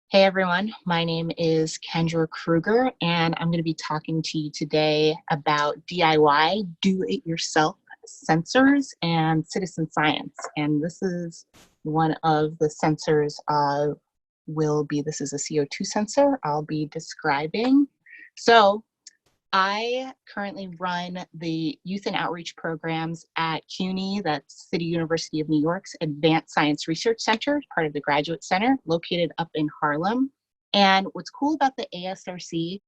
Hey everyone, my name is Kendra Krueger, and I'm going to be talking to you today about DIY, do-it-yourself sensors and citizen science. And this is one of the sensors this is a CO2 sensor I'll be describing. So I currently run the youth and outreach programs at CUNY, that's City University of New York's Advanced Science Research Center, part of the Graduate Center, located up in Harlem. And what's cool about the ASRC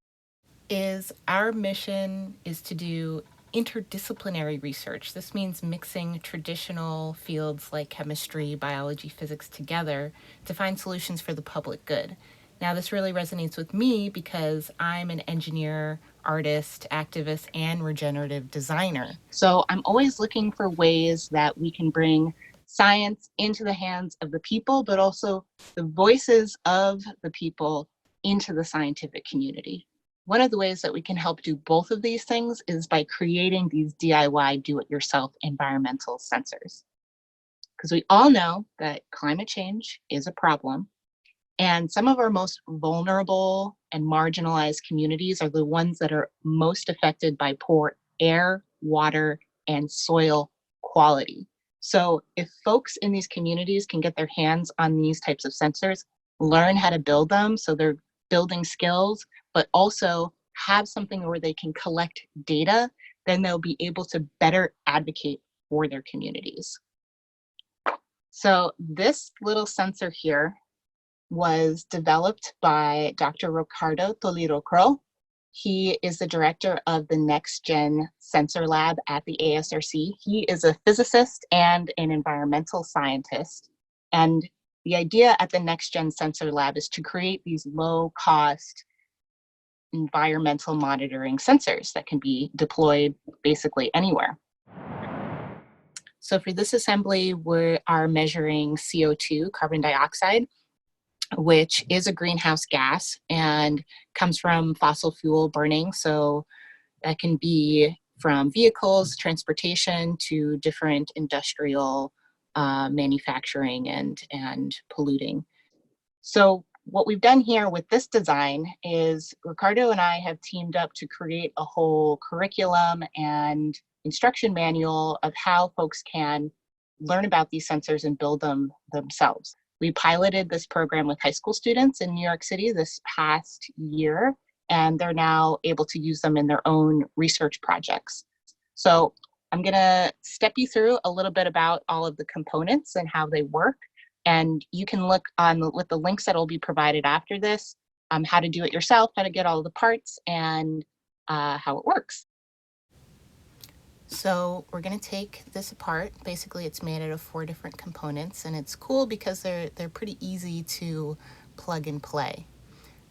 is our mission is to do interdisciplinary research. This means mixing traditional fields like chemistry, biology, physics together to find solutions for the public good. Now, this really resonates with me because I'm an engineer, artist, activist, and regenerative designer. So I'm always looking for ways that we can bring science into the hands of the people, but also the voices of the people into the scientific community. One of the ways that we can help do both of these things is by creating these DIY do-it-yourself environmental sensors. Because we all know that climate change is a problem, and some of our most vulnerable and marginalized communities are the ones that are most affected by poor air, water, and soil quality. So if folks in these communities can get their hands on these types of sensors, learn how to build them, so they're building skills, but also have something where they can collect data, then they'll be able to better advocate for their communities. So this little sensor here was developed by Dr. Ricardo Toledo-Crow. He is the director of the NGENS Sensor Lab at the ASRC. He is a physicist and an environmental scientist. And the idea at the NGENS Sensor Lab is to create these low-cost environmental monitoring sensors that can be deployed basically anywhere. So for this assembly, we are measuring CO2, carbon dioxide, which is a greenhouse gas and comes from fossil fuel burning. So that can be from vehicles, transportation, to different industrial manufacturing and polluting. So what we've done here with this design is Ricardo and I have teamed up to create a whole curriculum and instruction manual of how folks can learn about these sensors and build them themselves. We piloted this program with high school students in New York City this past year, and they're now able to use them in their own research projects. So I'm gonna step you through a little bit about all of the components and how they work. And you can look on with the links that will be provided after this, how to do it yourself, how to get all of the parts, and how it works. So we're going to take this apart. Basically, it's made out of 4 different components, and it's cool because they're pretty easy to plug and play.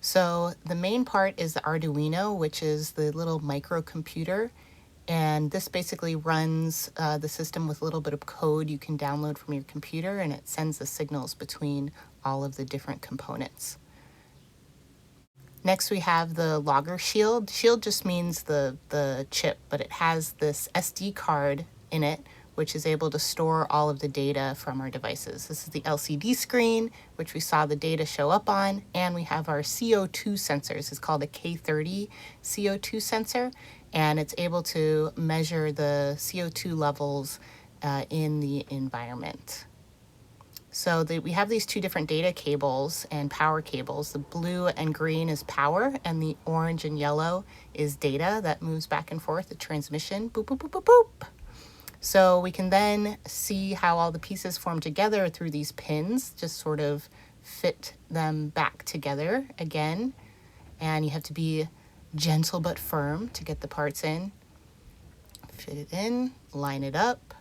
So the main part is the Arduino, which is the little microcomputer, and this basically runs the system with a little bit of code you can download from your computer, and it sends the signals between all of the different components. Next, we have the logger shield. Shield just means the chip, but it has this SD card in it, which is able to store all of the data from our devices. This is the LCD screen, which we saw the data show up on, and we have our CO2 sensors. It's called a K30 CO2 sensor, and it's able to measure the CO2 levels in the environment. So we have these 2 different data cables and power cables. The blue and green is power, and the orange and yellow is data that moves back and forth, the transmission, boop, boop, boop, boop, boop. So we can then see how all the pieces form together through these pins, just sort of fit them back together again. And you have to be gentle but firm to get the parts in. Fit it in, line it up,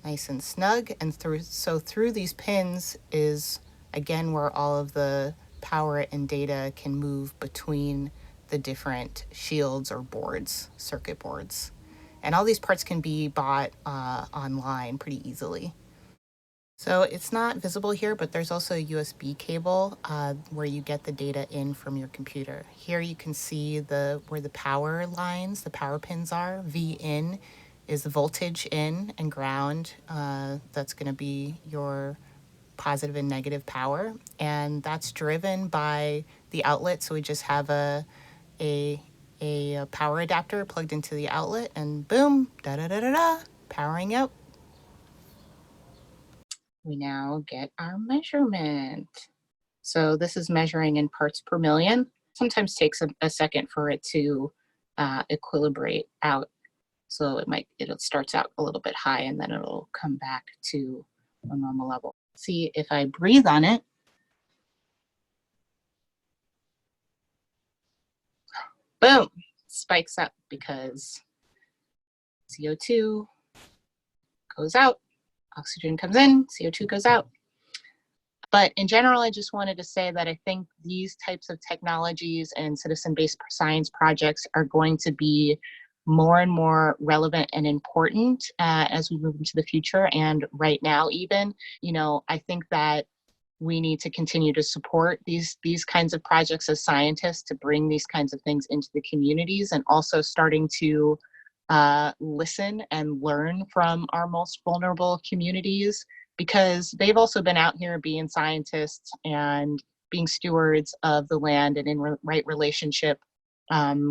nice and snug, and through these pins is again where all of the power and data can move between the different shields or boards, circuit boards. And all these parts can be bought online pretty easily. So it's not visible here, but there's also a USB cable where you get the data in from your computer. Here you can see where the power lines, the power pins are. V in is the voltage in, and ground, that's going to be your positive and negative power, and that's driven by the outlet. So we just have a power adapter plugged into the outlet, and boom, da da da da da, powering up. We now get our measurement. So this is measuring in parts per million. Sometimes takes a second for it to equilibrate out. So it starts out a little bit high and then it'll come back to a normal level. See if I breathe on it. Boom, spikes up because CO2 goes out, oxygen comes in, CO2 goes out. But in general, I just wanted to say that I think these types of technologies and citizen-based science projects are going to be more and more relevant and important as we move into the future. And right now, even, I think that we need to continue to support these kinds of projects as scientists to bring these kinds of things into the communities, and also starting to listen and learn from our most vulnerable communities, because they've also been out here being scientists and being stewards of the land and in right relationship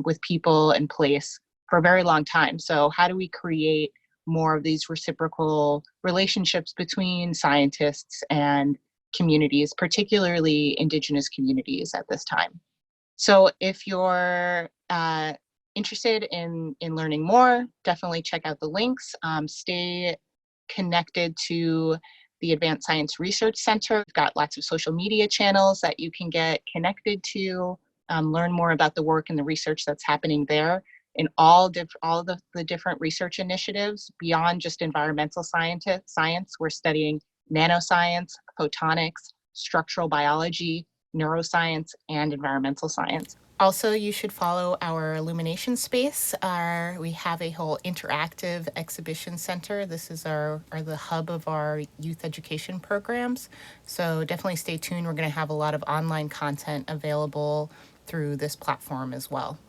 with people and place for a very long time. So how do we create more of these reciprocal relationships between scientists and communities, particularly Indigenous communities at this time? So if you're interested in learning more, definitely check out the links. Stay connected to the Advanced Science Research Center. We've got lots of social media channels that you can get connected to, learn more about the work and the research that's happening there in all the different research initiatives beyond just environmental science. We're studying nanoscience, photonics, structural biology, neuroscience, and environmental science. Also, you should follow our IlluminationSpace. We have a whole interactive exhibition center. This is the hub of our youth education programs. So definitely stay tuned. We're going to have a lot of online content available through this platform as well.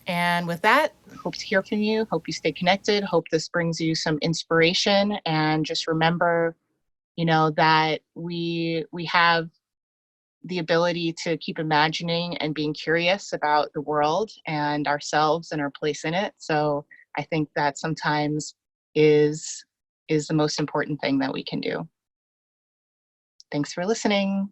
And with that, hope to hear from you. Hope you stay connected. Hope this brings you some inspiration. And just remember, that we have the ability to keep imagining and being curious about the world and ourselves and our place in it. So I think that sometimes is the most important thing that we can do. Thanks for listening.